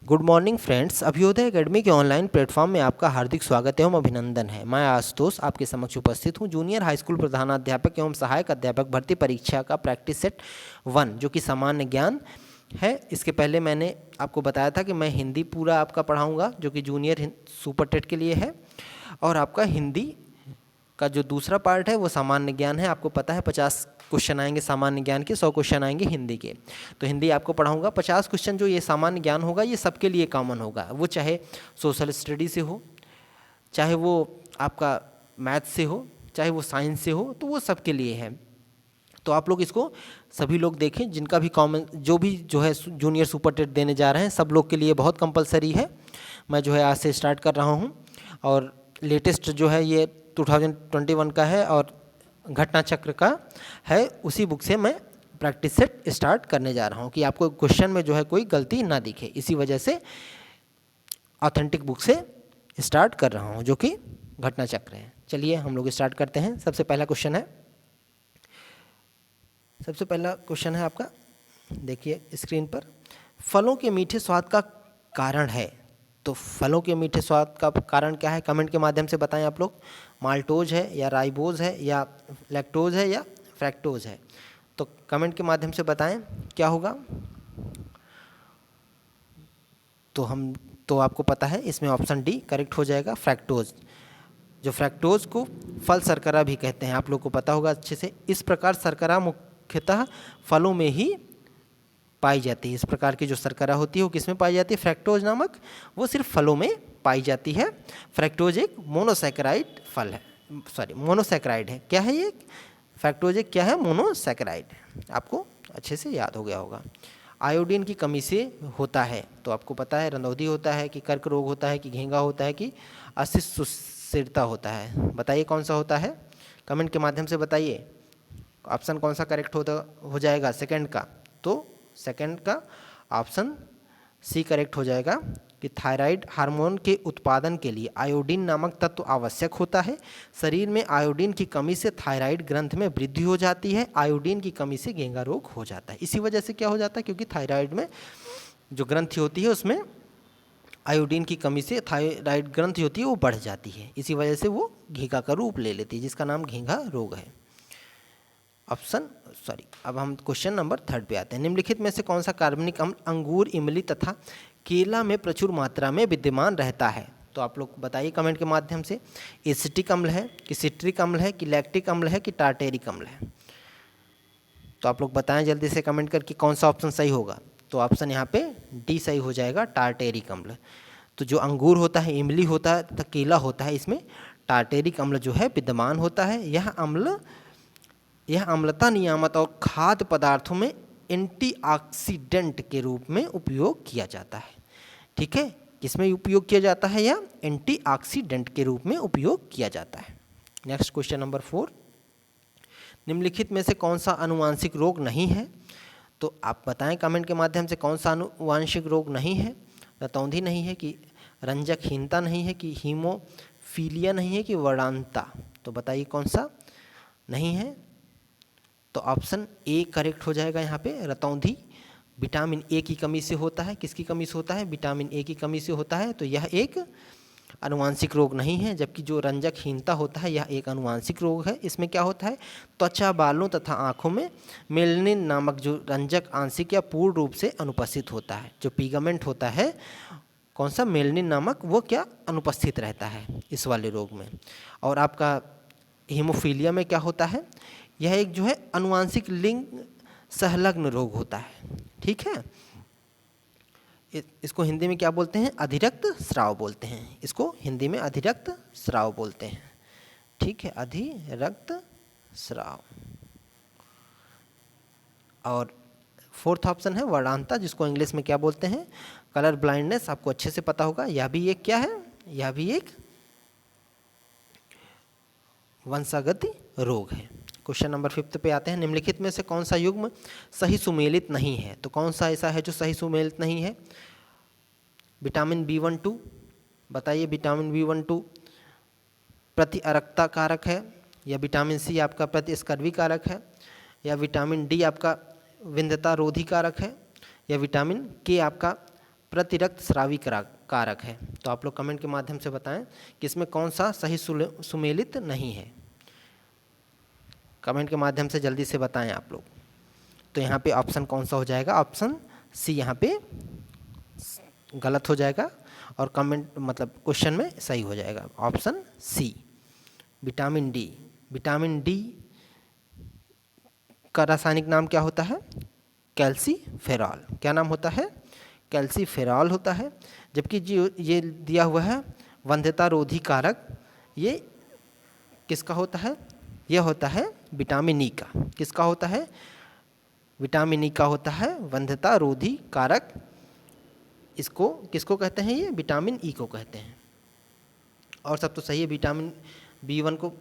Good morning friends. Abhyudaya academy के online platform में आपका हार्दिक स्वागत एवं अभिनंदन है। मैं आशुतोष आपके समक्ष उपस्थित हूं। जूनियर हाई स्कूल प्रधानाध्यापक एवं सहायक अध्यापक भर्ती परीक्षा का प्रैक्टिस सेट 1 जो कि सामान्य ज्ञान है। इसके पहले मैंने आपको बताया था कि मैं हिंदी पूरा आपका पढ़ाऊँगा जो कि जूनियर सुपर टेट के लिए है, और आपका हिंदी का जो दूसरा पार्ट है वो सामान्य ज्ञान है। आपको पता है 50 क्वेश्चन आएंगे सामान्य ज्ञान के, 100 क्वेश्चन आएंगे हिंदी के। तो हिंदी आपको पढ़ाऊंगा। 50 क्वेश्चन जो ये सामान्य ज्ञान होगा ये सबके लिए कॉमन होगा, वो चाहे सोशल स्टडी से हो, चाहे वो आपका मैथ से हो, चाहे वो साइंस से हो, तो वो सबके लिए है। तो आप लोग इसको सभी लोग देखें, जिनका भी कॉमन जो है जूनियर सुपर टेट देने जा रहे हैं सब लोग के लिए बहुत कंपलसरी है। मैं जो है आज से स्टार्ट कर रहा हूँ, और लेटेस्ट जो है ये 2021 का है और घटना चक्र का है। उसी बुक से मैं प्रैक्टिस सेट स्टार्ट करने जा रहा हूँ कि आपको क्वेश्चन में जो है कोई गलती ना दिखे। इसी वजह से ऑथेंटिक बुक से स्टार्ट कर रहा हूँ जो कि घटना चक्र है। चलिए हम लोग स्टार्ट करते हैं। सबसे पहला क्वेश्चन है आपका, देखिए स्क्रीन पर। फलों के मीठे स्वाद का कारण है। तो फलों के मीठे स्वाद का कारण क्या है? कमेंट के माध्यम से बताएं आप लोग। माल्टोज है या राइबोज है या लैक्टोज है या फ्रैक्टोज है? तो कमेंट के माध्यम से बताएं क्या होगा। तो आपको पता है इसमें ऑप्शन डी करेक्ट हो जाएगा, फ्रैक्टोज। जो फ्रैक्टोज को फल शर्करा भी कहते हैं, आप लोग को पता होगा अच्छे से। इस प्रकार शर्करा मुख्यतः फलों में ही पाई जाती है। इस प्रकार की जो शर्करा होती है वो किस में पाई जाती है? फ्रैक्टोज नामक, वो सिर्फ फलों में पाई जाती है। फ्रैक्टोज एक मोनोसैकेराइड फल है, मोनोसैकेराइड है। क्या है ये? फ्रैक्टोज एक क्या है? मोनोसैकेराइड। आपको अच्छे से याद हो गया होगा। आयोडीन की कमी से होता है, तो आपको पता है रंधौधी होता है कि कर्क रोग होता है कि घेंगा होता है कि असित सुस्थिरता होता है? बताइए कौन सा होता है, कमेंट के माध्यम से बताइए। ऑप्शन कौन सा करेक्ट हो जाएगा सेकंड का? तो सेकंड का ऑप्शन सी करेक्ट हो जाएगा कि थायराइड हार्मोन के उत्पादन के लिए आयोडीन नामक तत्व आवश्यक होता है। शरीर में आयोडीन की कमी से थायराइड ग्रंथ में वृद्धि हो जाती है। आयोडीन की कमी से घेंगा रोग हो जाता है। इसी वजह से क्या हो जाता है? क्योंकि थायराइड में जो ग्रंथि होती है उसमें आयोडीन की कमी से थायराइड ग्रंथि होती है वो बढ़ जाती है। इसी वजह से वो घेंगा का रूप ले लेती है, जिसका नाम घेंगा रोग है। अब हम क्वेश्चन नंबर 3 पे आते हैं। निम्नलिखित में से कौन सा कार्बनिक अम्ल अंगूर, इमली तथा केला में प्रचुर मात्रा में विद्यमान रहता है? तो आप लोग बताइए कमेंट के माध्यम से। एसिटिक अम्ल है कि सिट्रिक अम्ल है कि लैक्टिक अम्ल है कि टार्टेरिक अम्ल है? तो आप लोग बताएं जल्दी से कमेंट करके कौन सा ऑप्शन सही होगा। तो ऑप्शन यहाँ पे डी सही हो जाएगा, टार्टेरिक अम्ल। तो जो अंगूर होता है, इमली होता है तथा केला होता है, इसमें टार्टेरिक अम्ल जो है विद्यमान होता है। यह अम्लता नियामक और खाद्य पदार्थों में एंटीऑक्सीडेंट के रूप में उपयोग किया जाता है। ठीक है, किसमें उपयोग किया जाता है? या एंटीऑक्सीडेंट के रूप में उपयोग किया जाता है। Next question number 4। निम्नलिखित में से कौन सा आनुवांशिक रोग नहीं है? तो आप बताएं कमेंट के माध्यम से कौन सा आनुवांशिक रोग नहीं है। रतौंधी नहीं है कि रंजकहीनता नहीं है कि हीमोफीलिया नहीं है कि वर्णांता? तो बताइए कौन सा नहीं है। तो ऑप्शन ए करेक्ट हो जाएगा यहाँ पे, रतौंधी। विटामिन ए की कमी से होता है। किसकी कमी से होता है? विटामिन ए की कमी से होता है। तो यह एक आनुवांशिक रोग नहीं है। जबकि जो रंजकहीनता होता है यह एक आनुवांशिक रोग है। इसमें क्या होता है? त्वचा, बालों तथा आँखों में मेलनिन नामक जो रंजक आंशिक या पूर्ण रूप से अनुपस्थित होता है। जो पिगमेंट होता है कौन सा? मेलनिन नामक, वो क्या अनुपस्थित रहता है इस वाले रोग में। और आपका हीमोफीलिया में क्या होता है? यह एक जो है आनुवांशिक लिंग संलग्न रोग होता है। ठीक है, इसको हिंदी में क्या बोलते हैं? अधिरक्त स्राव बोलते हैं। इसको हिंदी में अधिरक्त स्राव बोलते हैं। ठीक है, अधिरक्त स्राव। और 4th ऑप्शन है वर्णांता, जिसको इंग्लिश में क्या बोलते हैं? Colour blindness. आपको अच्छे से पता होगा, यह भी एक क्या है? यह भी एक वंशागत रोग है। क्वेश्चन नंबर 5 पे आते हैं। निम्नलिखित में से कौन सा युग्म सही सुमेलित नहीं है? तो कौन सा ऐसा है जो सही सुमेलित नहीं है? विटामिन B12, बताइए। विटामिन B12 प्रति अरक्ता कारक है, या विटामिन सी आपका प्रति स्कर्वी कारक है, या विटामिन डी आपका विंध्यता रोधी कारक है, या विटामिन के आपका प्रतिरक्त स्रावी कारक है। तो आप लोग कमेंट के माध्यम से बताएं कि इसमें कौन सा सही सुमेलित नहीं है। कमेंट के माध्यम से जल्दी से बताएं आप लोग। तो यहाँ पे ऑप्शन कौन सा हो जाएगा? ऑप्शन सी यहाँ पे गलत हो जाएगा और कमेंट मतलब क्वेश्चन में सही हो जाएगा option C vitamin D. Vitamin D का रासायनिक नाम क्या होता है? कैल्सीफेरॉल। क्या नाम होता है? कैल्सीफेरॉल होता है। जबकि जो ये दिया हुआ है वंध्यता रोधी कारक, ये किसका होता है? यह होता है विटामिन ई का। किसका होता है? विटामिन ई का होता है वंध्यता रोधी कारक। इसको किसको कहते हैं? ये विटामिन ई को कहते हैं। और सब तो सही है। विटामिन B1 को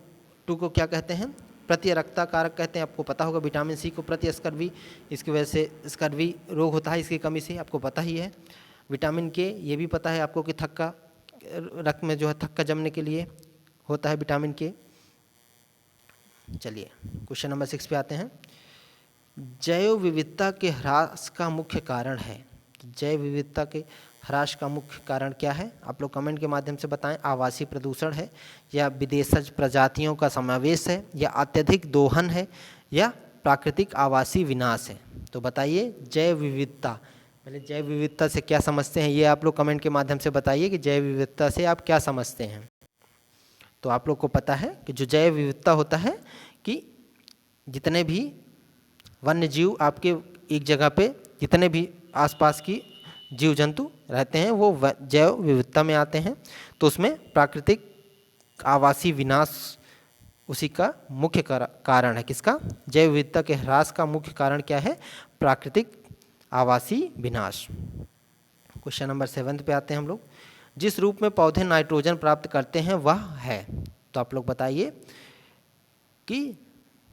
2 को क्या कहते हैं? प्रतिरक्षा कारक कहते हैं। आपको पता होगा। विटामिन सी को प्रतिस्कर्वी, इसकी वजह से स्कर्वी रोग होता है इसकी कमी से, आपको पता ही है। विटामिन के ये भी पता है आपको कि थक्का, रक्त में जो है थक्का जमने के लिए होता है विटामिन के। चलिए क्वेश्चन नंबर 6 पे आते हैं। जैव विविधता के ह्रास का मुख्य कारण है। जैव विविधता के ह्रास का मुख्य कारण क्या है? आप लोग कमेंट के माध्यम से बताएं। आवासीय प्रदूषण है, या विदेशज प्रजातियों का समावेश है, या अत्यधिक दोहन है, या प्राकृतिक आवासीय विनाश है? तो बताइए जैव विविधता। पहले जैव विविधता से क्या समझते हैं ये आप लोग कमेंट के माध्यम से बताइए कि जैव विविधता से आप क्या समझते हैं। तो आप लोग को पता है कि जो जैव विविधता होता है कि जितने भी वन्य जीव आपके एक जगह पे, जितने भी आसपास की जीव जंतु रहते हैं वो जैव विविधता में आते हैं। तो उसमें प्राकृतिक आवासीय विनाश उसी का मुख्य कारण है। किसका? जैव विविधता के ह्रास का मुख्य कारण क्या है? प्राकृतिक आवासीय विनाश। क्वेश्चन नंबर 7 पे आते हैं हम लोग। जिस रूप में पौधे नाइट्रोजन प्राप्त करते हैं वह है। तो आप लोग बताइए कि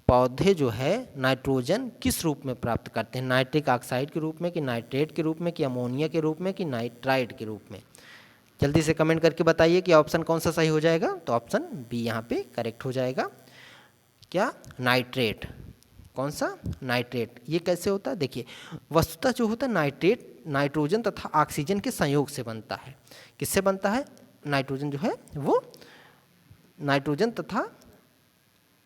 पौधे जो है नाइट्रोजन किस रूप में प्राप्त करते हैं? नाइट्रिक ऑक्साइड के रूप में, कि नाइट्रेट के रूप में, कि अमोनिया के रूप में, कि नाइट्राइट के रूप में? जल्दी से कमेंट करके बताइए कि ऑप्शन कौन सा सही हो जाएगा। तो ऑप्शन बी यहाँ पे करेक्ट हो जाएगा। क्या? नाइट्रेट। कौन सा? नाइट्रेट। ये कैसे होता है? देखिए वस्तुतः जो होता है नाइट्रेट नाइट्रोजन तथा ऑक्सीजन के संयोग से बनता है। किससे बनता है? नाइट्रोजन जो है वो नाइट्रोजन तथा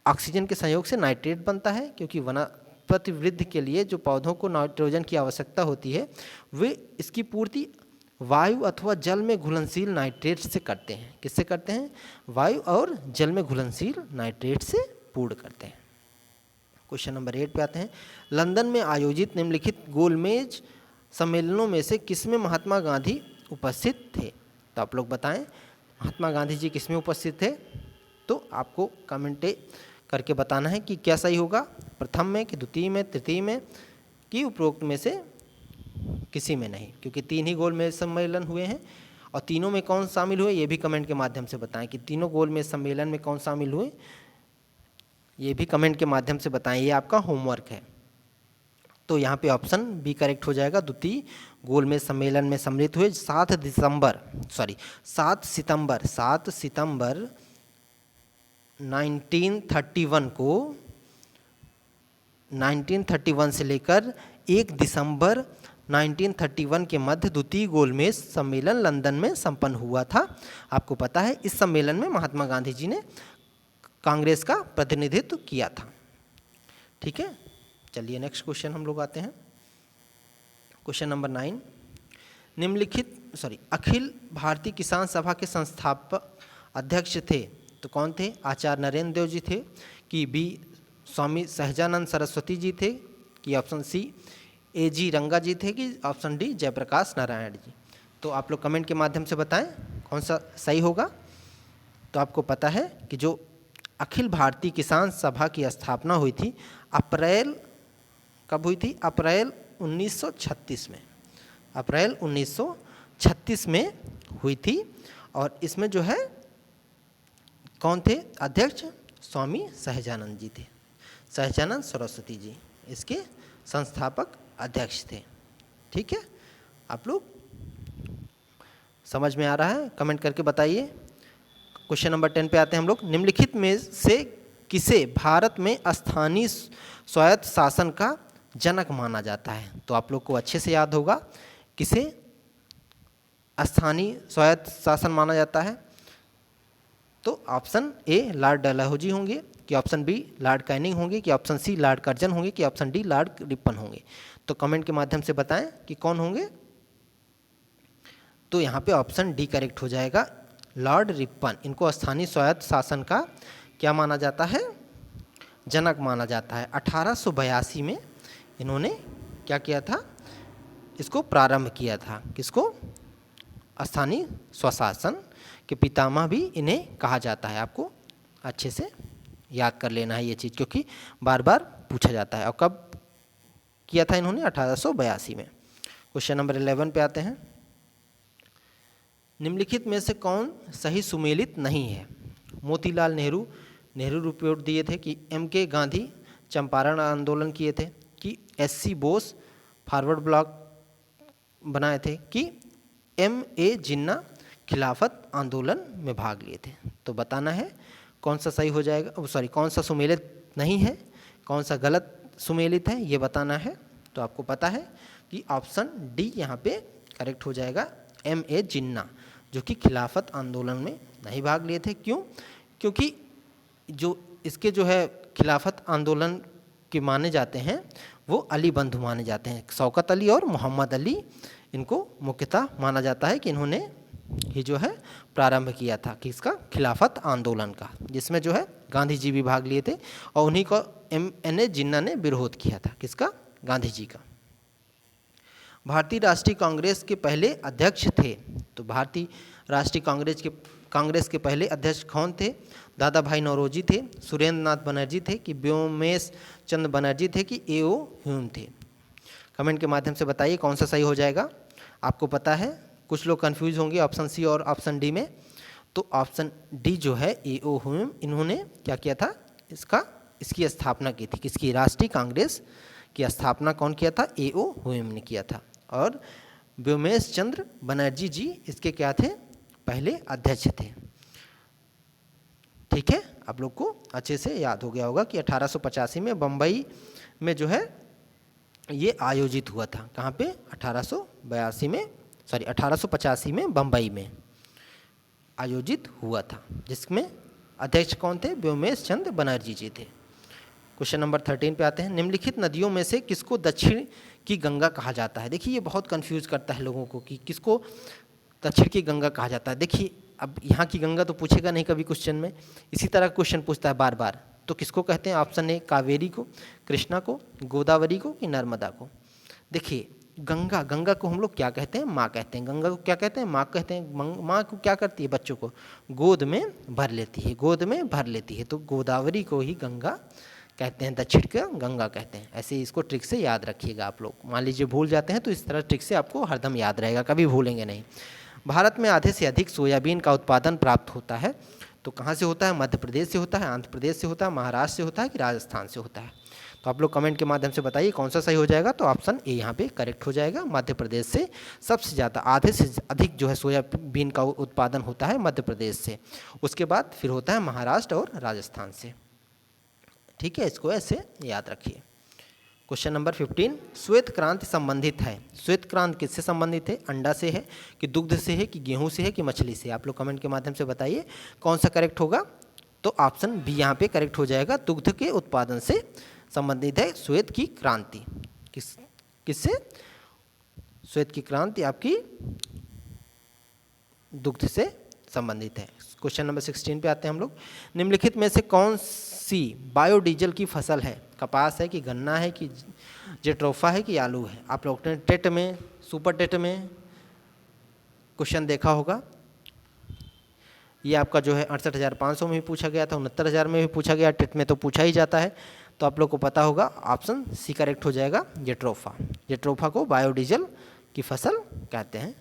ऑक्सीजन के संयोग से नाइट्रेट बनता है। क्योंकि वनस्पति वृद्धि के लिए जो पौधों को नाइट्रोजन की आवश्यकता होती है वे इसकी पूर्ति वायु अथवा जल में घुलनशील नाइट्रेट से करते हैं। किससे करते हैं? वायु और जल में घुलनशील नाइट्रेट से पूर्ण करते हैं। क्वेश्चन नंबर 8 पे आते हैं। लंदन में आयोजित निम्नलिखित गोलमेज सम्मेलनों में से किसमें महात्मा गांधी उपस्थित थे? तो आप लोग बताएं महात्मा गांधी जी किसमें उपस्थित थे? तो आपको कमेंट करके बताना है कि क्या सही होगा, प्रथम में कि द्वितीय में, तृतीय में, कि उपरोक्त में से किसी में नहीं। क्योंकि 3 ही गोलमेज सम्मेलन हुए हैं और तीनों में कौन शामिल हुए ये भी कमेंट के माध्यम से बताएं कि तीनों गोलमेज सम्मेलन में कौन शामिल हुए, ये भी कमेंट के माध्यम से बताएं। ये आपका होमवर्क है। तो यहाँ पे ऑप्शन बी करेक्ट हो जाएगा। द्वितीय गोलमेज सम्मेलन में सम्मिलित हुए 7 सितंबर 1931 को 1931 से लेकर 1 दिसंबर 1931 के मध्य द्वितीय गोलमेज सम्मेलन लंदन में संपन्न हुआ था। आपको पता है इस सम्मेलन में महात्मा गांधी जी ने कांग्रेस का प्रतिनिधित्व किया था। ठीक है, चलिए नेक्स्ट क्वेश्चन हम लोग आते हैं। Question number 9। अखिल भारतीय किसान सभा के संस्थापक अध्यक्ष थे तो कौन थे? आचार्य नरेंद्र देव जी थे, कि बी स्वामी सहजानंद सरस्वती जी थे, कि ऑप्शन सी A.G. रंगा जी थे, कि ऑप्शन डी जयप्रकाश नारायण जी? तो आप लोग कमेंट के माध्यम से बताएं कौन सा सही होगा। तो आपको पता है कि जो अखिल भारतीय किसान सभा की स्थापना हुई थी अप्रैल कब हुई थी? अप्रैल 1936 में। अप्रैल 1936 में हुई थी। और इसमें जो है कौन थे अध्यक्ष? स्वामी सहजानंद जी थे, सहजानंद सरस्वती जी इसके संस्थापक अध्यक्ष थे। ठीक है, आप लोग समझ में आ रहा है? कमेंट करके बताइए। क्वेश्चन नंबर 10 पे आते हैं हम लोग। निम्नलिखित में से किसे भारत में स्थानीय स्वायत्त शासन का जनक माना जाता है? तो आप लोग को अच्छे से याद होगा किसे स्थानीय स्वायत्त शासन माना जाता है? तो ऑप्शन ए लॉर्ड डलहौजी होंगे, कि ऑप्शन बी लॉर्ड कैनिंग होंगे, कि ऑप्शन सी लॉर्ड कर्जन होंगे, कि ऑप्शन डी लॉर्ड रिपन होंगे? तो कमेंट के माध्यम से बताएं कि कौन होंगे। तो यहाँ पे ऑप्शन डी करेक्ट हो जाएगा, लॉर्ड रिपन। इनको स्थानीय स्वायत्त शासन का क्या माना जाता है? जनक माना जाता है। 1882 में इन्होंने क्या किया था? इसको प्रारंभ किया था। किसको? स्थानीय स्वशासन के पितामह भी इन्हें कहा जाता है। आपको अच्छे से याद कर लेना है ये चीज़, क्योंकि बार बार पूछा जाता है। और कब किया था इन्होंने? 1882 में। क्वेश्चन नंबर 11 पे आते हैं। निम्नलिखित में से कौन सही सुमेलित नहीं है? मोतीलाल नेहरू रिपोर्ट दिए थे, कि एम के गांधी चंपारण आंदोलन किए थे, कि एससी बोस फॉरवर्ड ब्लॉक बनाए थे, कि एम ए जिन्ना खिलाफत आंदोलन में भाग लिए थे? तो बताना है कौन सा सही हो जाएगा, सॉरी कौन सा सुमेलित नहीं है, कौन सा गलत सुमेलित है, ये बताना है। तो आपको पता है कि ऑप्शन डी यहाँ पे करेक्ट हो जाएगा, एम ए जिन्ना, जो कि खिलाफत आंदोलन में नहीं भाग लिए थे। क्यों? क्योंकि जो इसके जो है खिलाफत आंदोलन के माने जाते हैं वो अली बंधु माने जाते हैं, शौकत अली और मोहम्मद अली, इनको मुख्यतः माना जाता है कि इन्होंने ये जो है प्रारंभ किया था कि इसका खिलाफत आंदोलन का, जिसमें जो है गांधी जी भी भाग लिए थे, और उन्हीं को एम जिन्ना ने विरोध किया था। किसका? गांधी जी का। भारतीय राष्ट्रीय कांग्रेस के पहले अध्यक्ष थे? तो भारतीय राष्ट्रीय कांग्रेस के पहले अध्यक्ष कौन थे? दादा भाई नौरोजी थे, सुरेंद्र नाथ बनर्जी थे, कि व्योमेश चंद्र बनर्जी थे, कि ए.ओ. ह्यूम थे? कमेंट के माध्यम से बताइए कौन सा सही हो जाएगा। आपको पता है, कुछ लोग कंफ्यूज होंगे ऑप्शन सी और ऑप्शन डी में। तो ऑप्शन डी जो है ए.ओ. ह्यूम, इन्होंने क्या किया था? इसकी स्थापना की थी। किसकी? राष्ट्रीय कांग्रेस की स्थापना कौन किया था? ए.ओ. ह्यूम ने किया था। और व्योमेश चंद्र बनर्जी जी इसके क्या थे? पहले अध्यक्ष थे। ठीक है, आप लोग को अच्छे से याद हो गया होगा कि 1885 में बम्बई में जो है ये आयोजित हुआ था। कहाँ पे? 1885 में बम्बई में आयोजित हुआ था, जिसमें अध्यक्ष कौन थे? व्योमेश चंद्र बनर्जी जी थे। क्वेश्चन नंबर 13 पे आते हैं। निम्नलिखित नदियों में से किसको दक्षिण की गंगा कहा जाता है? देखिए ये बहुत कंफ्यूज करता है लोगों को कि किसको दक्षिण की गंगा कहा जाता है। देखिए अब यहाँ की गंगा तो पूछेगा नहीं कभी क्वेश्चन में, इसी तरह क्वेश्चन पूछता है बार बार। तो किसको कहते हैं? ऑप्शन ए कावेरी को, कृष्णा को, गोदावरी को, कि नर्मदा को? देखिए गंगा को हम लोग क्या कहते हैं? माँ कहते हैं। गंगा को क्या कहते हैं? माँ कहते हैं। माँ को क्या करती है? बच्चों को गोद में भर लेती है। तो गोदावरी को ही गंगा कहते हैं, दक्षिण का गंगा कहते हैं। ऐसे इसको ट्रिक से याद रखिएगा आप लोग। मान लीजिए भूल जाते हैं तो इस तरह ट्रिक से आपको हरदम याद रहेगा, कभी भूलेंगे नहीं। भारत में आधे से अधिक सोयाबीन का उत्पादन प्राप्त होता है। तो कहाँ से होता है? मध्य प्रदेश से होता है, आंध्र प्रदेश से होता है, महाराष्ट्र से होता है, कि राजस्थान से होता है? तो आप लोग कमेंट के माध्यम से बताइए कौन सा सही हो जाएगा। तो ऑप्शन ए यहाँ पे करेक्ट हो जाएगा, मध्य प्रदेश से सबसे ज़्यादा, आधे से अधिक जो है सोयाबीन का उत्पादन होता है मध्य प्रदेश से। उसके बाद फिर होता है महाराष्ट्र और राजस्थान से। ठीक है, इसको ऐसे याद रखिए। क्वेश्चन नंबर 15, श्वेत क्रांति संबंधित है। श्वेत क्रांति किससे संबंधित है? अंडा से है, कि दुग्ध से है, कि गेहूं से है, कि मछली से? आप लोग कमेंट के माध्यम से बताइए कौन सा करेक्ट होगा। तो ऑप्शन बी यहाँ पे करेक्ट हो जाएगा, दुग्ध के उत्पादन से संबंधित है श्वेत की क्रांति। किससे? श्वेत की क्रांति आपकी दुग्ध से संबंधित है। क्वेश्चन नंबर 16 पे आते हैं हम लोग। निम्नलिखित में से कौन सी बायोडीजल की फसल है? कपास है, कि गन्ना है, कि जेट्रोफा है, कि आलू है? आप लोग ने टेट में, सुपर टेट में क्वेश्चन देखा होगा। ये आपका जो है 68,500 में भी पूछा गया था, 69,000 में भी पूछा गया, टेट में तो पूछा ही जाता है। तो आप लोग को पता होगा, ऑप्शन सी करेक्ट हो जाएगा, जेट्रोफा। जेट्रोफा को बायोडीजल की फसल कहते हैं।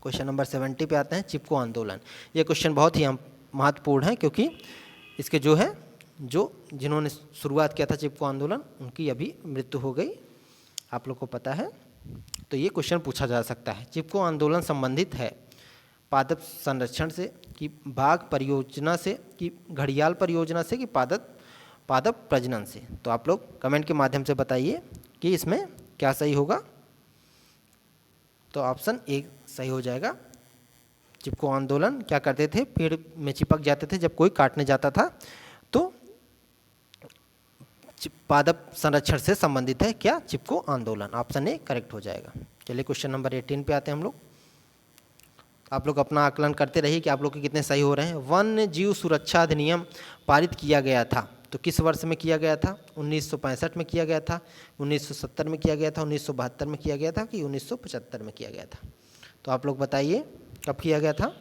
क्वेश्चन नंबर 70 पे आते हैं, चिपको आंदोलन। ये क्वेश्चन बहुत ही महत्वपूर्ण है, क्योंकि इसके जो है जिन्होंने शुरुआत किया था चिपको आंदोलन, उनकी अभी मृत्यु हो गई, आप लोग को पता है। तो ये क्वेश्चन पूछा जा सकता है। चिपको आंदोलन संबंधित है पादप संरक्षण से, कि बाघ परियोजना से, कि घड़ियाल परियोजना से, कि पादप प्रजनन से? तो आप लोग कमेंट के माध्यम से बताइए कि इसमें क्या सही होगा। तो ऑप्शन ए सही हो जाएगा। चिपको आंदोलन क्या करते थे, पेड़ में चिपक जाते थे जब कोई काटने जाता था, तो पादप संरक्षण से संबंधित है क्या, चिपको आंदोलन। ऑप्शन ए करेक्ट हो जाएगा। चलिए क्वेश्चन नंबर 18 पे आते हैं हम लोग। आप लोग अपना आकलन करते रहिए कि आप लोग के कितने सही हो रहे हैं। वन्य जीव सुरक्षा अधिनियम पारित किया गया था, तो किस वर्ष में किया गया था? 1965 में किया गया था, 1970 में किया गया था, 1972 में किया गया था कि 1975 में किया गया था? तो आप लोग बताइए कब किया गया था।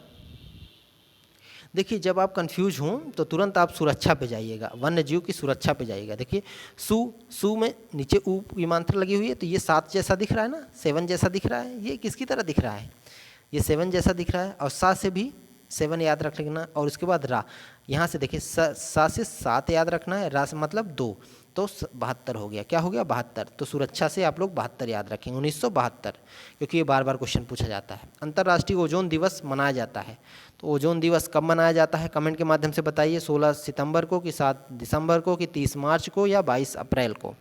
देखिए जब आप कंफ्यूज हों तो तुरंत आप सुरक्षा पे जाइएगा, वन्य जीव की सुरक्षा पे जाइएगा। देखिए सु में नीचे ऊ की मात्रा लगी हुई है, तो ये 7 जैसा दिख रहा है ना, 7 जैसा दिख रहा है। ये किसकी तरह दिख रहा है? ये 7 जैसा दिख रहा है। और सा से भी 7 याद रख लेना। और उसके बाद रा, यहाँ से देखिए सा से 7 याद रखना है, रा से मतलब 2, तो 72 हो गया। क्या हो गया? 72। तो सुरक्षा से आप लोग 72 याद रखेंगे, 1972, क्योंकि ये बार बार क्वेश्चन पूछा जाता है। अंतर्राष्ट्रीय ओजोन दिवस मनाया जाता है, तो ओजोन दिवस कब मनाया जाता है? कमेंट के माध्यम से बताइए। 16 सितंबर को कि 7 दिसंबर को कि 30 मार्च को या 22 अप्रैल को?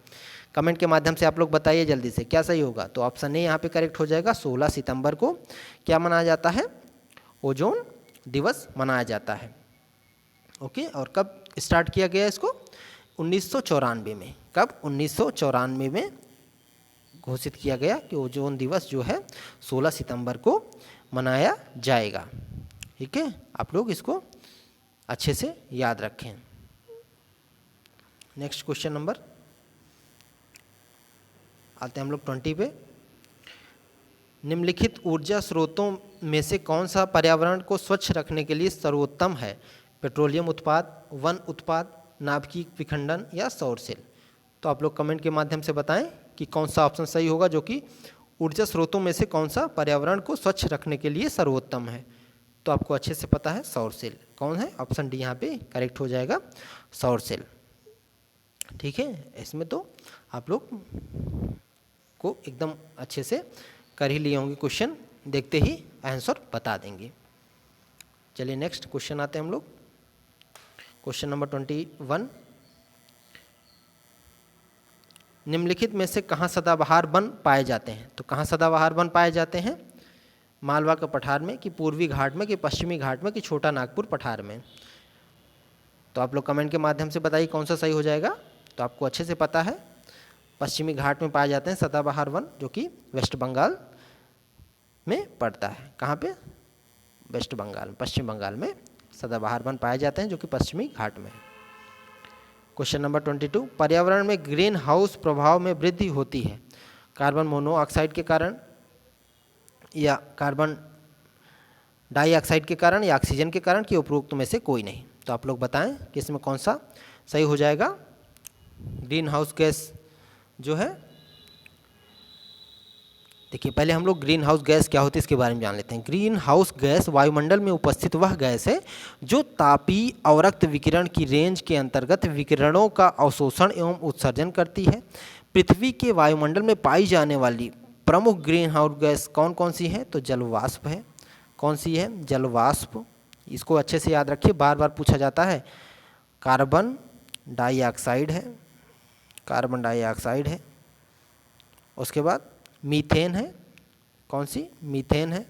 कमेंट के माध्यम से आप लोग बताइए जल्दी से, क्या सही होगा? तो ऑप्शन ए यहाँ पे करेक्ट हो जाएगा। 16 सितंबर को क्या मनाया जाता है? ओजोन दिवस मनाया जाता है। ओके। और कब स्टार्ट किया गया इसको? 1994 में। कब? 1994 में घोषित किया गया कि ओजोन दिवस जो है 16 सितंबर को मनाया जाएगा। ठीक है, आप लोग इसको अच्छे से याद रखें। नेक्स्ट क्वेश्चन नंबर आते हैं हम लोग 20 पे। निम्नलिखित ऊर्जा स्रोतों में से कौन सा पर्यावरण को स्वच्छ रखने के लिए सर्वोत्तम है? पेट्रोलियम उत्पाद, वन उत्पाद, नाभिकीय विखंडन या सौर सेल? तो आप लोग कमेंट के माध्यम से बताएं कि कौन सा ऑप्शन सही होगा, जो कि ऊर्जा स्रोतों में से कौन सा पर्यावरण को स्वच्छ रखने के लिए सर्वोत्तम है। तो आपको अच्छे से पता है सौर सेल। कौन है? ऑप्शन डी यहाँ पे करेक्ट हो जाएगा, सौर सेल। ठीक है, इसमें तो आप लोग को एकदम अच्छे से कर ही लिए होंगे, क्वेश्चन देखते ही आंसर बता देंगे। चलिए नेक्स्ट क्वेश्चन आते हैं हम लोग। Question number 21। निम्नलिखित में से कहाँ सदाबहार वन पाए जाते हैं? तो कहाँ सदाबहार वन पाए जाते हैं? मालवा के पठार में कि पूर्वी घाट में कि पश्चिमी घाट में कि छोटा नागपुर पठार में? तो आप लोग कमेंट के माध्यम से बताइए कौन सा सही हो जाएगा। तो आपको अच्छे से पता है पश्चिमी घाट में पाए जाते हैं सदाबहार वन, जो कि वेस्ट बंगाल में पड़ता है। कहाँ पे? वेस्ट बंगाल, पश्चिम बंगाल में सदाबहार वन पाए जाते हैं, जो कि पश्चिमी घाट में है। Question number 22। पर्यावरण में ग्रीन हाउस प्रभाव में वृद्धि होती है कार्बन मोनोऑक्साइड के कारण या कार्बन डाइऑक्साइड के कारण या ऑक्सीजन के कारण, कि उपरोक्त में से कोई नहीं? तो आप लोग बताएं कि इसमें कौन सा सही हो जाएगा। ग्रीन हाउस गैस जो है, देखिए पहले हम लोग ग्रीन हाउस गैस क्या होती है इसके बारे में जान लेते हैं। ग्रीन हाउस गैस वायुमंडल में उपस्थित वह गैस है जो तापीय अवरक्त विकिरण की रेंज के अंतर्गत विकिरणों का अवशोषण एवं उत्सर्जन करती है। पृथ्वी के वायुमंडल में पाई जाने वाली प्रमुख ग्रीन हाउस गैस कौन कौन सी है? तो जलवाष्प है। कौन सी है? जलवाष्प। इसको अच्छे से याद रखिए, बार बार पूछा जाता है। कार्बन डाइऑक्साइड है, कार्बन डाइऑक्साइड है। उसके बाद मीथेन है। कौन सी? मीथेन है।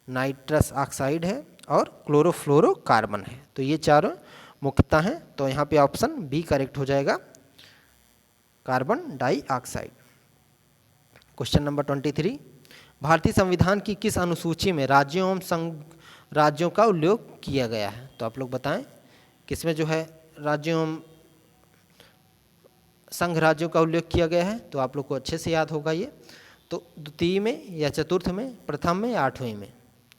नाइट्रस ऑक्साइड है और क्लोरोफ्लोरोकार्बन है। तो ये चारों मुख्यतः हैं। तो यहाँ पे ऑप्शन बी करेक्ट हो जाएगा, कार्बन डाइऑक्साइड। Question number 23। भारतीय संविधान की किस अनुसूची में राज्यों एवं संघ राज्यों का उल्लेख किया गया है? तो आप लोग बताएं किसमें जो है राज्यों एवं संघ राज्यों का उल्लेख किया गया है? तो आप लोग को अच्छे से याद होगा ये। तो द्वितीय में या चतुर्थ में, प्रथम में या आठवें में?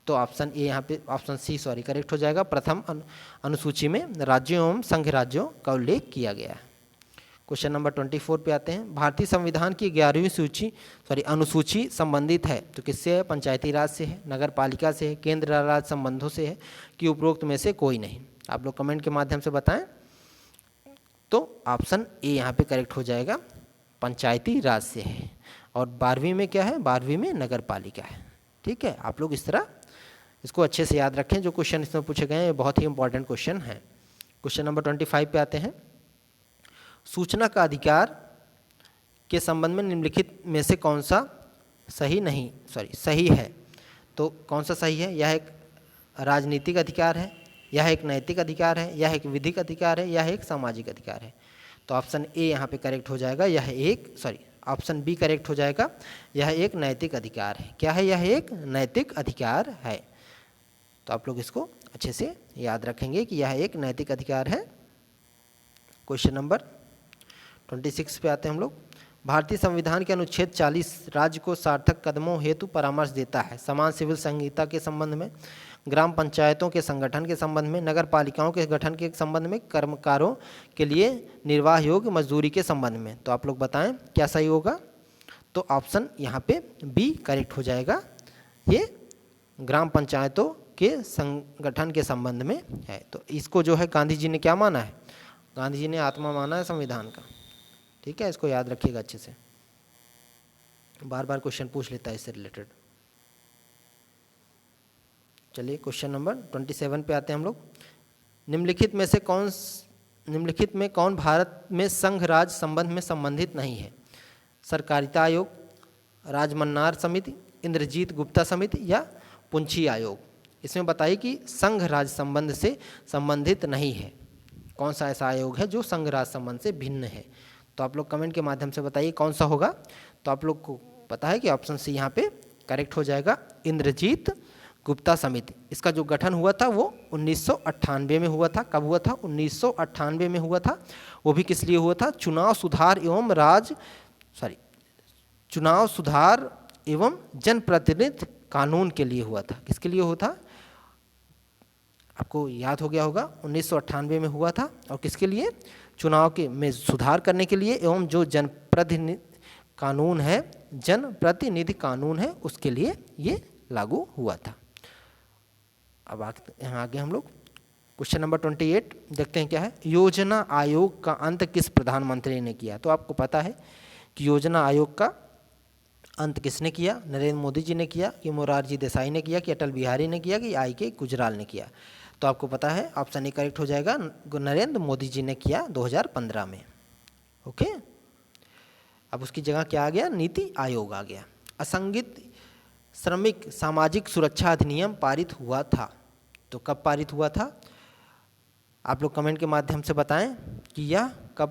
तो ऑप्शन ए यहाँ पे, ऑप्शन सी सॉरी करेक्ट हो जाएगा। प्रथम अनुसूची में राज्यों एवं संघ राज्यों का उल्लेख किया गया है। क्वेश्चन नंबर 24 पे आते हैं। भारतीय संविधान की 11वीं अनुसूची संबंधित है तो किससे है? पंचायती राज से है, नगर पालिका से है, केंद्र राज्य संबंधों से है, कि उपरोक्त में से कोई नहीं? आप लोग कमेंट के माध्यम से बताएं। तो ऑप्शन ए यहाँ पे करेक्ट हो जाएगा, पंचायती राज से है। और 12वीं में क्या है? 12वीं में नगर पालिका है। ठीक है, आप लोग इस तरह इसको अच्छे से याद रखें। जो क्वेश्चन इसमें पूछे गए हैं बहुत ही इंपॉर्टेंट क्वेश्चन हैं। क्वेश्चन नंबर 25 पे आते हैं। सूचना का अधिकार के संबंध में निम्नलिखित में से कौन सा सही है। तो कौन सा सही है? यह एक राजनीतिक अधिकार है, यह एक नैतिक अधिकार है, यह एक विधिक अधिकार है, यह एक सामाजिक अधिकार है। तो ऑप्शन ए यहाँ पे करेक्ट हो जाएगा, ऑप्शन बी करेक्ट हो जाएगा, यह एक नैतिक अधिकार है। क्या है? यह एक नैतिक अधिकार है। तो आप लोग इसको अच्छे से याद रखेंगे कि यह एक नैतिक अधिकार है। क्वेश्चन नंबर 26 पे आते हैं हम लोग। भारतीय संविधान के अनुच्छेद 40 राज्य को सार्थक कदमों हेतु परामर्श देता है। समान सिविल संहिता के संबंध में, ग्राम पंचायतों के संगठन के संबंध में, नगर पालिकाओं के गठन के संबंध में, कर्मकारों के लिए निर्वाह योग्य मजदूरी के संबंध में। तो आप लोग बताएं क्या सही होगा? तो ऑप्शन यहाँ पे बी करेक्ट हो जाएगा, ये ग्राम पंचायतों के संगठन के संबंध में है। तो इसको जो है गांधी जी ने क्या माना है? गांधी जी ने आत्मा माना है संविधान का। ठीक है, इसको याद रखिएगा अच्छे से, बार बार क्वेश्चन पूछ लेता है इससे रिलेटेड। चलिए क्वेश्चन नंबर 27 पे आते हैं हम लोग। निम्नलिखित में कौन भारत में संघ राज्य संबंध में संबंधित नहीं है? सरकारिता आयोग, राजमन्नार समिति, इंद्रजीत गुप्ता समिति या पुंछी आयोग। इसमें बताइए कि संघ राज्य संबंध से संबंधित नहीं है। कौन सा ऐसा आयोग है जो संघ राज्य संबंध से भिन्न है? तो आप लोग कमेंट के माध्यम से बताइए कौन सा होगा। तो आप लोग को पता है कि ऑप्शन सी यहाँ पे करेक्ट हो जाएगा, इंद्रजीत गुप्ता समिति। इसका जो गठन हुआ था वो 1998 में हुआ था। कब हुआ था? 1998 में हुआ था। वो भी किस लिए हुआ था? चुनाव सुधार एवं जनप्रतिनिधि कानून के लिए हुआ था। किसके लिए हुआ था? आपको याद हो गया होगा, 1998 में हुआ था। और किसके लिए? चुनाव के में सुधार करने के लिए एवं जो जनप्रतिनिधि कानून है उसके लिए ये लागू हुआ था। अब यहाँ आगे हम लोग क्वेश्चन नंबर 28 देखते हैं क्या है। योजना आयोग का अंत किस प्रधानमंत्री ने किया? तो आपको पता है कि योजना आयोग का अंत किसने किया? नरेंद्र मोदी जी ने किया, कि मोरारजी देसाई ने किया, कि अटल बिहारी ने किया, कि आई.के. गुजराल ने किया। तो आपको पता है ऑप्शन ए करेक्ट हो जाएगा, नरेंद्र मोदी जी ने किया 2015 में। ओके, अब उसकी जगह क्या आ गया? नीति आयोग आ गया। असंगठित श्रमिक सामाजिक सुरक्षा अधिनियम पारित हुआ था। तो कब पारित हुआ था? आप लोग कमेंट के माध्यम से बताएं कि यह कब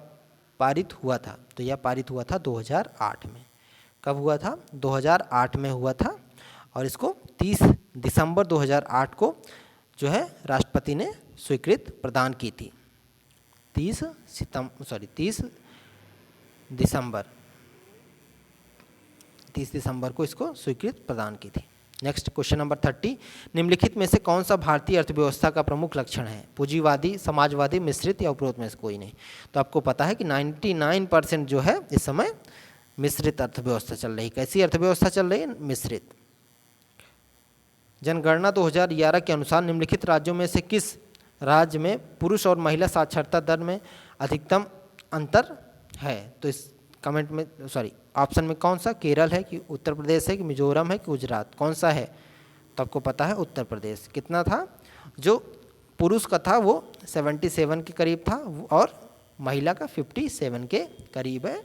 पारित हुआ था। तो यह पारित हुआ था 2008 में। कब हुआ था? 2008 में हुआ था। और इसको 30 दिसंबर 2008 को जो है राष्ट्रपति ने स्वीकृति प्रदान की थी। 30 दिसंबर को इसको स्वीकृति प्रदान की थी। Next question number 30। निम्नलिखित में से कौन सा भारतीय अर्थव्यवस्था का प्रमुख लक्षण है? पूंजीवादी, समाजवादी, मिश्रित या उपरोक्त में से कोई नहीं। तो आपको पता है कि 99% जो है इस समय मिश्रित अर्थव्यवस्था चल रही। कैसी अर्थव्यवस्था चल रही है? मिश्रित। जनगणना 2011 के अनुसार निम्नलिखित राज्यों में से किस राज्य में पुरुष और महिला साक्षरता दर में अधिकतम अंतर है? तो इस कमेंट में ऑप्शन में कौन सा? केरल है, कि उत्तर प्रदेश है, कि मिजोरम है, कि गुजरात? कौन सा है? तो आपको पता है उत्तर प्रदेश। कितना था? जो पुरुष का था वो 77 के करीब था और महिला का 57 के करीब है।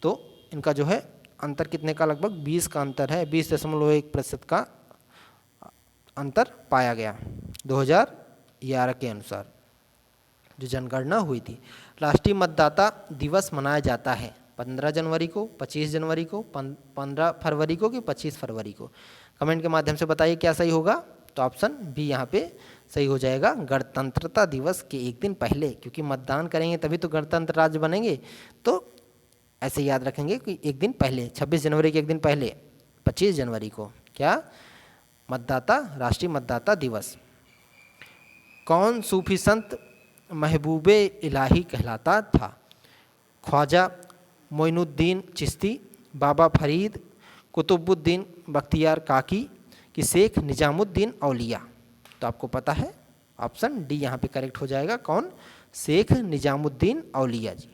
तो इनका जो है अंतर कितने का? लगभग 20 का अंतर है। 20.1% का अंतर पाया गया 2011 के अनुसार जो जनगणना हुई थी। राष्ट्रीय मतदाता दिवस मनाया जाता है 15 जनवरी को, 25 जनवरी को, 15 फरवरी को, कि 25 फरवरी को? कमेंट के माध्यम से बताइए क्या सही होगा। तो ऑप्शन बी यहाँ पे सही हो जाएगा, गणतंत्रता दिवस के एक दिन पहले, क्योंकि मतदान करेंगे तभी तो गणतंत्र राज्य बनेंगे। तो ऐसे याद रखेंगे कि एक दिन पहले, 26 जनवरी के एक दिन पहले 25 जनवरी को क्या राष्ट्रीय मतदाता दिवस। कौन सूफी संत महबूबे इलाही कहलाता था? ख्वाजा मोइनुद्दीन चिश्ती, बाबा फरीद, कुतुबुद्दीन बख्तियार काकी, कि शेख निजामुद्दीन औलिया? तो आपको पता है ऑप्शन डी यहाँ पे करेक्ट हो जाएगा। कौन? शेख निजामुद्दीन औलिया जी।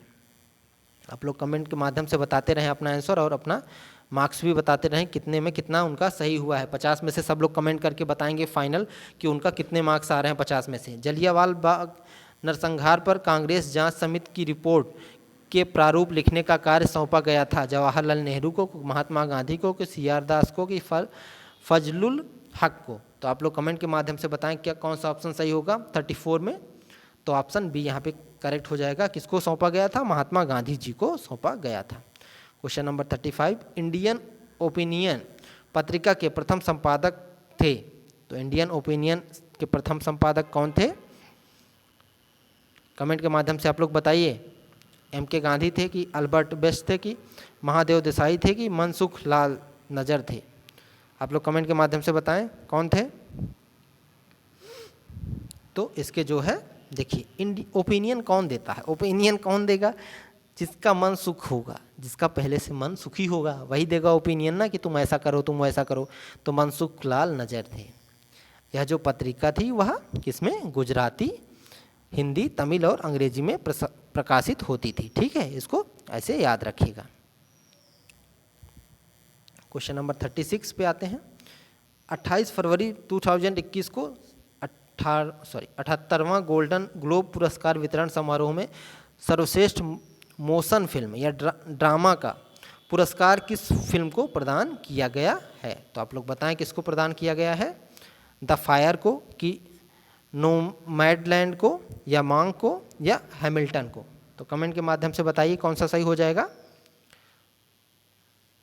आप लोग कमेंट के माध्यम से बताते रहें अपना आंसर और अपना मार्क्स भी बताते रहें कितने में कितना उनका सही हुआ है। 50 में से सब लोग कमेंट करके बताएंगे फाइनल कि उनका कितने मार्क्स आ रहे हैं 50 में से। जलियांवाला बाग नरसंहार पर कांग्रेस जांच समिति की रिपोर्ट के प्रारूप लिखने का कार्य सौंपा गया था? जवाहरलाल नेहरू को, महात्मा गांधी को, कि सी.आर. दास को, कि फजलुल हक को? तो आप लोग कमेंट के माध्यम से बताएं क्या कौन सा ऑप्शन सही होगा 34 में। तो ऑप्शन बी यहाँ पे करेक्ट हो जाएगा। किसको सौंपा गया था? महात्मा गांधी जी को सौंपा गया था। क्वेश्चन नंबर 35, इंडियन ओपिनियन पत्रिका के प्रथम संपादक थे? तो इंडियन ओपिनियन के प्रथम संपादक कौन थे? कमेंट के माध्यम से आप लोग बताइए। M.K. गांधी थे कि अल्बर्ट बेस्ट थे कि महादेव देसाई थे कि मनसुख लाल नजर थे? आप लोग कमेंट के माध्यम से बताएं कौन थे। तो इसके जो है देखिए, ओपिनियन कौन देता है? ओपिनियन कौन देगा? जिसका मन सुख होगा, जिसका पहले से मन सुखी होगा वही देगा ओपिनियन ना, कि तुम ऐसा करो, तुम वैसा करो। तो मनसुख लाल नजर थे। यह जो पत्रिका थी वह किसमें? गुजराती, हिंदी, तमिल और अंग्रेजी में प्रकाशित होती थी। ठीक है, इसको ऐसे याद रखिएगा। क्वेश्चन नंबर 36 पे आते हैं। 28 फरवरी 2021 को 78वां गोल्डन ग्लोब पुरस्कार वितरण समारोह में सर्वश्रेष्ठ मोशन फिल्म या ड्रामा का पुरस्कार किस फिल्म को प्रदान किया गया है? तो आप लोग बताएं किसको प्रदान किया गया है? द फायर को, कि नोमैडलैंड को, या मांग को, या हैमिल्टन को? तो कमेंट के माध्यम से बताइए कौन सा सही हो जाएगा।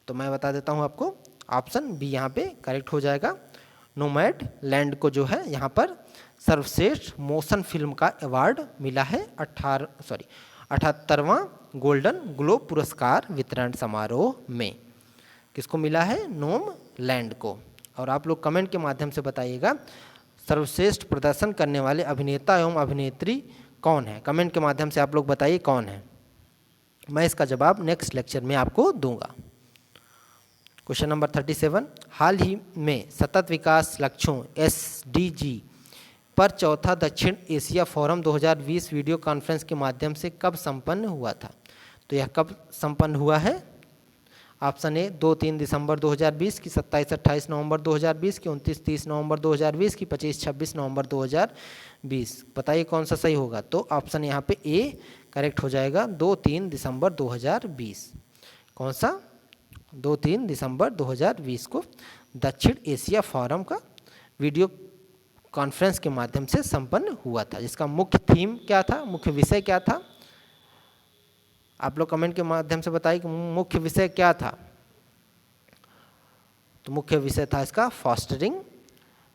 तो मैं बता देता हूं आपको, ऑप्शन बी यहाँ पे करेक्ट हो जाएगा। नोमैडलैंड को जो है यहाँ पर सर्वश्रेष्ठ मोशन फिल्म का अवार्ड मिला है 78वां गोल्डन ग्लोब पुरस्कार वितरण समारोह में। किसको मिला है? नोमैडलैंड को। और आप लोग कमेंट के माध्यम से बताइएगा सर्वश्रेष्ठ प्रदर्शन करने वाले अभिनेता एवं अभिनेत्री कौन है? कमेंट के माध्यम से आप लोग बताइए कौन है। मैं इसका जवाब नेक्स्ट लेक्चर में आपको दूंगा। क्वेश्चन नंबर 37, हाल ही में सतत विकास लक्ष्यों SDG पर चौथा दक्षिण एशिया फोरम 2020 वीडियो कॉन्फ्रेंस के माध्यम से कब संपन्न हुआ था? तो यह कब संपन्न हुआ है? ऑप्शन ए 2-3 दिसंबर 2020 की, 27-28 नवंबर 2020 की, 29-30 नवंबर 2020 की, 25-26 नवंबर 2020। बताइए कौन सा सही होगा। तो ऑप्शन यहाँ पे ए करेक्ट हो जाएगा, 2-3 दिसंबर 2020। कौन सा? 2-3 दिसंबर 2020 को दक्षिण एशिया फोरम का वीडियो कॉन्फ्रेंस के माध्यम से संपन्न हुआ था। जिसका मुख्य थीम क्या था, मुख्य विषय क्या था? आप लोग कमेंट के माध्यम से बताइए कि मुख्य विषय क्या था। तो मुख्य विषय था इसका fostering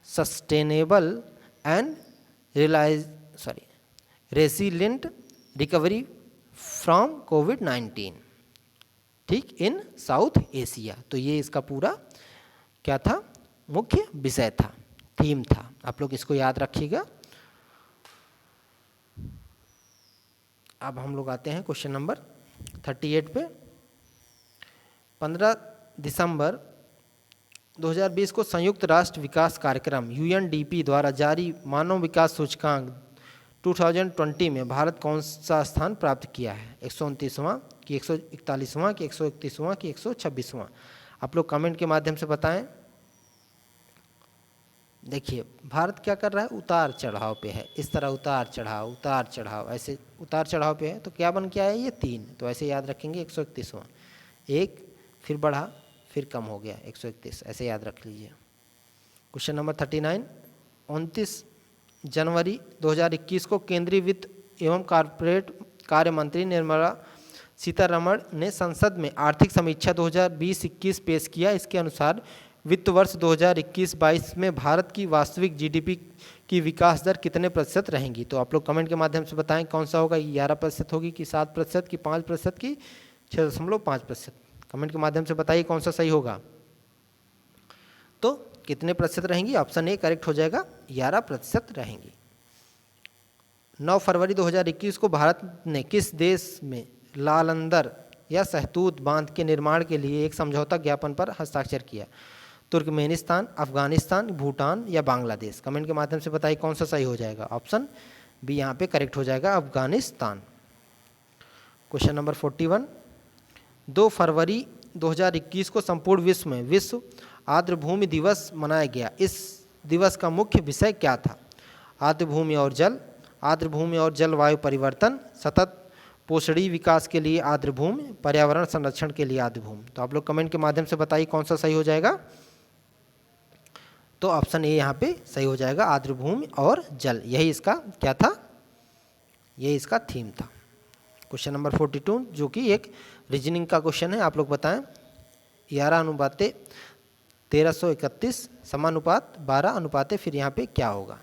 sustainable and resilient recovery from कोविड-19, ठीक, इन साउथ एशिया। तो ये इसका पूरा क्या था? मुख्य विषय था, थीम था। आप लोग इसको याद रखिएगा। अब हम लोग आते हैं क्वेश्चन नंबर 38 पे। 15 दिसंबर 2020 को संयुक्त राष्ट्र विकास कार्यक्रम UNDP द्वारा जारी मानव विकास सूचकांक 2020 में भारत कौन सा स्थान प्राप्त किया है? 129वां कि 141वां कि 131वां कि 126वां? आप लोग कमेंट के माध्यम से बताएं। देखिए भारत क्या कर रहा है? उतार चढ़ाव पे है। इस तरह उतार चढ़ाव ऐसे उतार चढ़ाव पे है। तो क्या बन के आया? ये 3। तो ऐसे याद रखेंगे 131वां, एक फिर बढ़ा फिर कम हो गया 131, ऐसे याद रख लीजिए। क्वेश्चन नंबर 39, 29 जनवरी 2021 को केंद्रीय वित्त एवं कॉर्पोरेट कार्य मंत्री निर्मला सीतारमण ने संसद में आर्थिक समीक्षा 2020-21 पेश किया। इसके अनुसार वित्त वर्ष 2021-22 में भारत की वास्तविक GDP की विकास दर कितने प्रतिशत रहेंगी? तो आप लोग कमेंट के माध्यम से बताएं कौन सा होगा। 11% होगी कि 7% की 5% की 6.5%? कमेंट के माध्यम से बताइए कौन सा सही होगा। तो कितने प्रतिशत रहेंगी? ऑप्शन ए करेक्ट हो जाएगा, 11% रहेंगी। 9 फरवरी 2021 को भारत ने किस देश में लालंदर या सहतूत बांध के निर्माण के लिए एक समझौता ज्ञापन पर हस्ताक्षर किया? तुर्कमेनिस्तान, अफगानिस्तान, भूटान या बांग्लादेश? कमेंट के माध्यम से बताइए कौन सा सही हो जाएगा। ऑप्शन बी यहाँ पे करेक्ट हो जाएगा, अफगानिस्तान। क्वेश्चन नंबर 41, 2 फरवरी 2021 को संपूर्ण विश्व में विश्व आर्द्रभूमि दिवस मनाया गया। इस दिवस का मुख्य विषय क्या था? आर्द्रभूमि और जल, आर्द्रभूमि और जलवायु परिवर्तन, सतत पोषणी विकास के लिए आर्द्र भूमि, पर्यावरण संरक्षण के लिए आर्द्र भूमि। तो आप लोग कमेंट के माध्यम से बताइए कौन सा सही हो जाएगा। तो ऑप्शन ए यहाँ पे सही हो जाएगा, आर्द्र भूमि और जल, यही इसका क्या था, यही इसका थीम था। क्वेश्चन नंबर 42 जो कि एक रीजनिंग का क्वेश्चन है, आप लोग बताएं 11:1331 समानुपात 12 फिर यहाँ पे क्या होगा।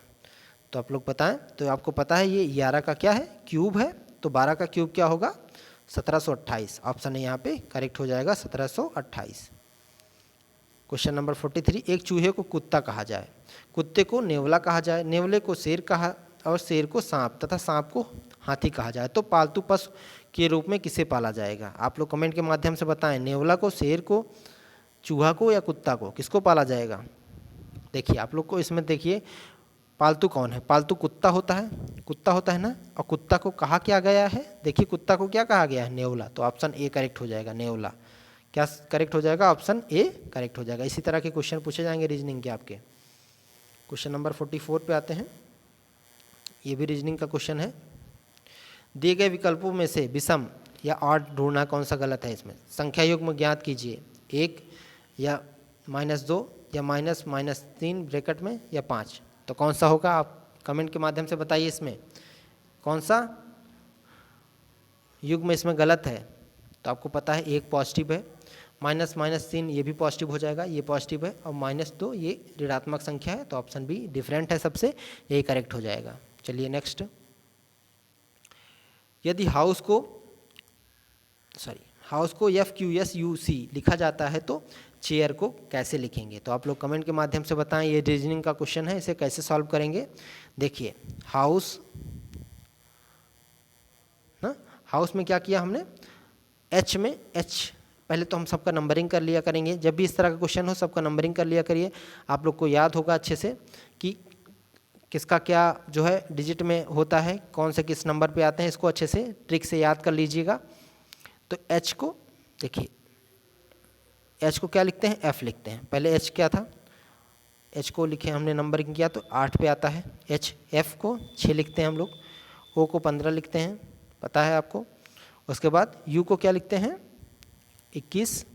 तो आप लोग बताएं। तो आपको पता है ये 11 का क्या है, क्यूब है, तो 12 का क्यूब क्या होगा, 1728। ऑप्शन है यहाँ पे करेक्ट हो जाएगा 1728। क्वेश्चन नंबर 43, एक चूहे को कुत्ता कहा जाए, कुत्ते को नेवला कहा जाए, नेवले को शेर कहा और शेर को सांप तथा सांप को हाथी कहा जाए, तो पालतू पशु के रूप में किसे पाला जाएगा। आप लोग कमेंट के माध्यम से बताएं, नेवला को, शेर को, चूहा को या कुत्ता को, किसको पाला जाएगा। देखिए आप लोग को इसमें देखिए पालतू कौन है, पालतू कुत्ता होता है, कुत्ता होता है ना, और कुत्ता को कहा क्या गया है, देखिए कुत्ता को क्या कहा गया है, नेवला। तो ऑप्शन ए करेक्ट हो जाएगा, नेवला। क्या करेक्ट हो जाएगा, ऑप्शन ए करेक्ट हो जाएगा। इसी तरह के क्वेश्चन पूछे जाएंगे रीजनिंग के आपके। क्वेश्चन नंबर 44 पे आते हैं, ये भी रीजनिंग का क्वेश्चन है। दिए गए विकल्पों में से विषम या ऑड ढूंढना कौन सा गलत है। इसमें संख्या युग्म ज्ञात कीजिए, 1 या -2 या -3 ब्रैकेट में या 5, तो कौन सा होगा, आप कमेंट के माध्यम से बताइए इसमें कौन सा युग्म इसमें गलत है। तो आपको पता है 1 पॉजिटिव है, -3 ये भी पॉजिटिव हो जाएगा, ये पॉजिटिव है, और -2 ये ऋणात्मक संख्या है, तो ऑप्शन बी डिफरेंट है सबसे, यही करेक्ट हो जाएगा। चलिए नेक्स्ट, यदि हाउस को FQSUC लिखा जाता है तो चेयर को कैसे लिखेंगे। तो आप लोग कमेंट के माध्यम से बताएं, ये रीजनिंग का क्वेश्चन है, इसे कैसे सॉल्व करेंगे। देखिए हाउस ना, हाउस में क्या किया हमने, H में H पहले तो हम सबका नंबरिंग कर लिया करेंगे, जब भी इस तरह का क्वेश्चन हो सबका नंबरिंग कर लिया करिए। आप लोग को याद होगा अच्छे से कि किसका क्या जो है डिजिट में होता है, कौन से किस नंबर पे आते हैं, इसको अच्छे से ट्रिक से याद कर लीजिएगा। तो H को देखिए, H को क्या लिखते हैं, F लिखते हैं। पहले H क्या था, H को लिखे हमने नंबरिंग किया तो 8 पे आता है H। F को 6 लिखते हैं हम लोग, O को 15 लिखते हैं, पता है आपको। उसके बाद U को क्या लिखते हैं, 21,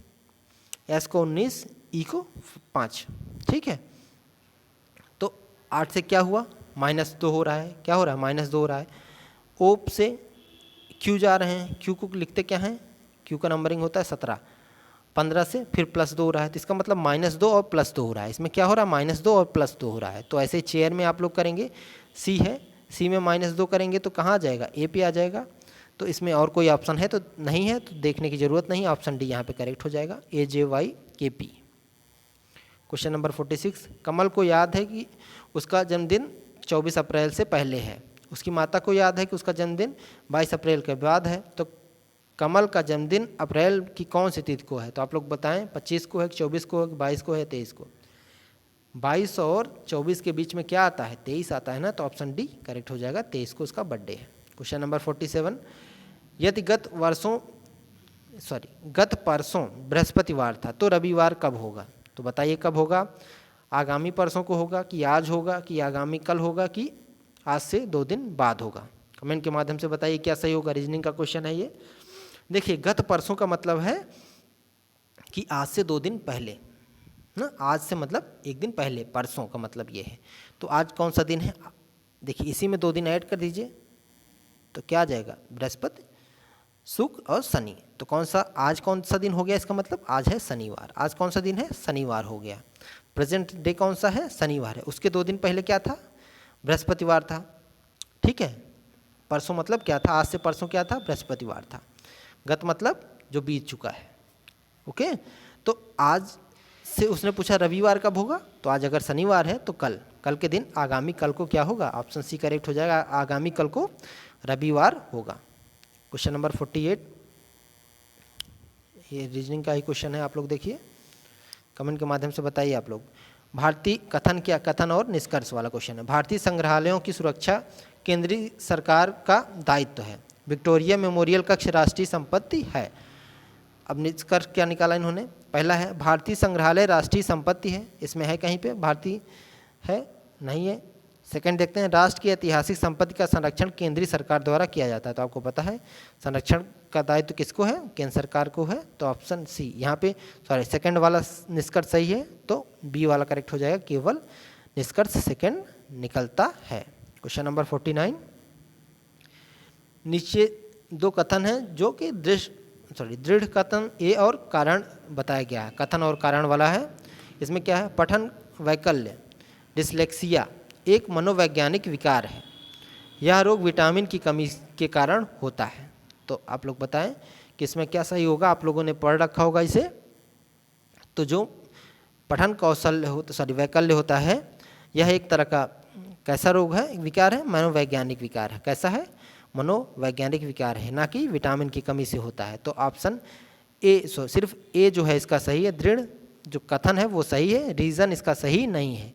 S को 19, E को 5, ठीक है। तो 8 से क्या हुआ, -2 हो रहा है, क्या हो रहा है, -2 हो रहा है। O से Q जा रहे हैं, Q को लिखते क्या हैं, Q का नंबरिंग होता है 17, 15 से फिर +2 हो रहा है, तो इसका मतलब -2 और +2 हो रहा है। इसमें क्या हो रहा है, -2 और +2 हो रहा है। तो ऐसे चेयर में आप लोग करेंगे, C है, C में -2 करेंगे तो कहाँ आ जाएगा, A पे आ जाएगा। तो इसमें और कोई ऑप्शन है तो नहीं है, तो देखने की ज़रूरत नहीं, ऑप्शन डी यहाँ पे करेक्ट हो जाएगा, AJYKP। क्वेश्चन नंबर 46, कमल को याद है कि उसका जन्मदिन 24 अप्रैल से पहले है, उसकी माता को याद है कि उसका जन्मदिन 22 अप्रैल के बाद है, तो कमल का जन्मदिन अप्रैल की कौन सी तिथि को है। तो आप लोग बताएं, 25 को है, 24 को है, 22 को है, 23 को। 22 और 24 के बीच में क्या आता है, 23 आता है ना, तो ऑप्शन डी करेक्ट हो जाएगा, 23 को उसका बर्थडे है। क्वेश्चन नंबर 47, यदि गत परसों बृहस्पतिवार था तो रविवार कब होगा। तो बताइए कब होगा, आगामी परसों को होगा कि आज होगा कि आगामी कल होगा कि आज से 2 दिन बाद होगा। कमेंट के माध्यम से बताइए क्या सही होगा, रीजनिंग का क्वेश्चन है ये। देखिए गत परसों का मतलब है कि आज से 2 दिन पहले ना, आज से मतलब 1 दिन पहले, परसों का मतलब ये है। तो आज कौन सा दिन है, देखिए इसी में 2 दिन ऐड कर दीजिए तो क्या आ जाएगा, बृहस्पति, शुक्र और शनि। तो कौन सा, आज कौन सा दिन हो गया, इसका मतलब आज है शनिवार। आज कौन सा दिन है, शनिवार हो गया। प्रेजेंट डे कौन सा है, शनिवार है। उसके 2 दिन पहले क्या था, बृहस्पतिवार था, ठीक है। परसों मतलब क्या था, आज से परसों क्या था, बृहस्पतिवार था। गत मतलब जो बीत चुका है, ओके। तो आज से उसने पूछा रविवार कब होगा, तो आज अगर शनिवार है तो कल के दिन आगामी कल को क्या होगा, ऑप्शन सी करेक्ट हो जाएगा, आगामी कल को रविवार होगा। क्वेश्चन नंबर 48, ये रीजनिंग का ही क्वेश्चन है, आप लोग देखिए, कमेंट के माध्यम से बताइए आप लोग। भारतीय कथन और निष्कर्ष वाला क्वेश्चन है। भारतीय संग्रहालयों की सुरक्षा केंद्रीय सरकार का दायित्व है, विक्टोरिया मेमोरियल कक्ष राष्ट्रीय संपत्ति है। अब निष्कर्ष क्या निकाला इन्होंने, पहला है भारतीय संग्रहालय राष्ट्रीय संपत्ति है, इसमें है कहीं पे भारतीय है, नहीं है, सेकंड देखते हैं, राष्ट्र की ऐतिहासिक संपत्ति का संरक्षण केंद्रीय सरकार द्वारा किया जाता है। तो आपको पता है संरक्षण का दायित्व किसको है, केंद्र सरकार को है। तो ऑप्शन सी यहाँ पे, सॉरी सेकंड वाला निष्कर्ष सही है, तो बी वाला करेक्ट हो जाएगा, केवल निष्कर्ष सेकंड निकलता है। क्वेश्चन नंबर 49, नीचे दो कथन हैं जो कि दृढ़ कथन ए और कारण बताया गया है, कथन और कारण वाला है। इसमें क्या है, पठन वैकल्य डिसलेक्सिया एक मनोवैज्ञानिक विकार है, यह रोग विटामिन की कमी के कारण होता है। तो आप लोग बताएं कि इसमें क्या सही होगा, आप लोगों ने पढ़ रखा होगा इसे। तो जो पठन कौशल वैकल्य होता है, यह एक तरह का कैसा रोग है, विकार है, मनोवैज्ञानिक विकार है। कैसा है, मनोवैज्ञानिक विकार है, ना कि विटामिन की कमी से होता है। तो ऑप्शन ए, सिर्फ ए जो है इसका सही है, दृढ़ जो कथन है वो सही है, रीज़न इसका सही नहीं है।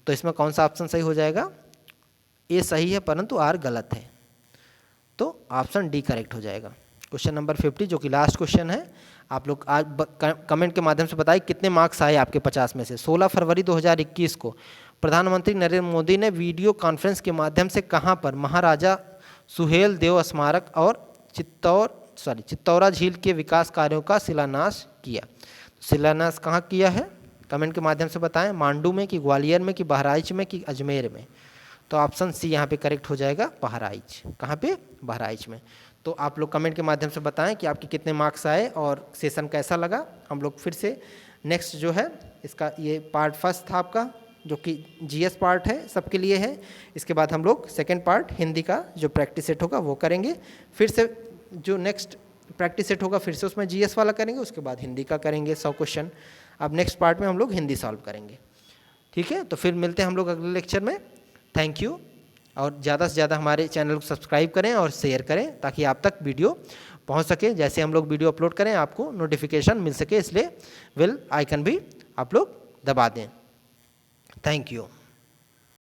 तो इसमें कौन सा ऑप्शन सही हो जाएगा, ए सही है परंतु आर गलत है, तो ऑप्शन डी करेक्ट हो जाएगा। क्वेश्चन नंबर 50 जो कि लास्ट क्वेश्चन है, आप लोग आज कमेंट के माध्यम से बताइए कितने मार्क्स आए आपके 50 में से। 16 फरवरी 2021 को प्रधानमंत्री नरेंद्र मोदी ने वीडियो कॉन्फ्रेंस के माध्यम से कहाँ पर महाराजा सुहेल देव स्मारक और चित्तौरा झील के विकास कार्यों का शिलान्यास किया। शिलान्यास कहाँ किया है, कमेंट के माध्यम से बताएं, मांडू में कि ग्वालियर में कि बहराइच में कि अजमेर में। तो ऑप्शन सी यहाँ पे करेक्ट हो जाएगा, बहराइच। कहाँ पे, बहराइच में। तो आप लोग कमेंट के माध्यम से बताएं कि आपके कितने मार्क्स आए और सेशन कैसा लगा। हम लोग फिर से नेक्स्ट जो है इसका, ये पार्ट फर्स्ट था आपका जो कि जीएस पार्ट है, सबके लिए है। इसके बाद हम लोग सेकेंड पार्ट हिंदी का जो प्रैक्टिस सेट होगा वो करेंगे। फिर से जो नेक्स्ट प्रैक्टिस सेट होगा फिर से उसमें जीएस वाला करेंगे, उसके बाद हिंदी का करेंगे 100 क्वेश्चन। अब नेक्स्ट पार्ट में हम लोग हिंदी सॉल्व करेंगे, ठीक है। तो फिर मिलते हैं हम लोग अगले लेक्चर में। थैंक यू, और ज़्यादा से ज़्यादा हमारे चैनल को सब्सक्राइब करें और शेयर करें ताकि आप तक वीडियो पहुंच सके। जैसे हम लोग वीडियो अपलोड करें आपको नोटिफिकेशन मिल सके, इसलिए बेल आइकन भी आप लोग दबा दें। Thank you.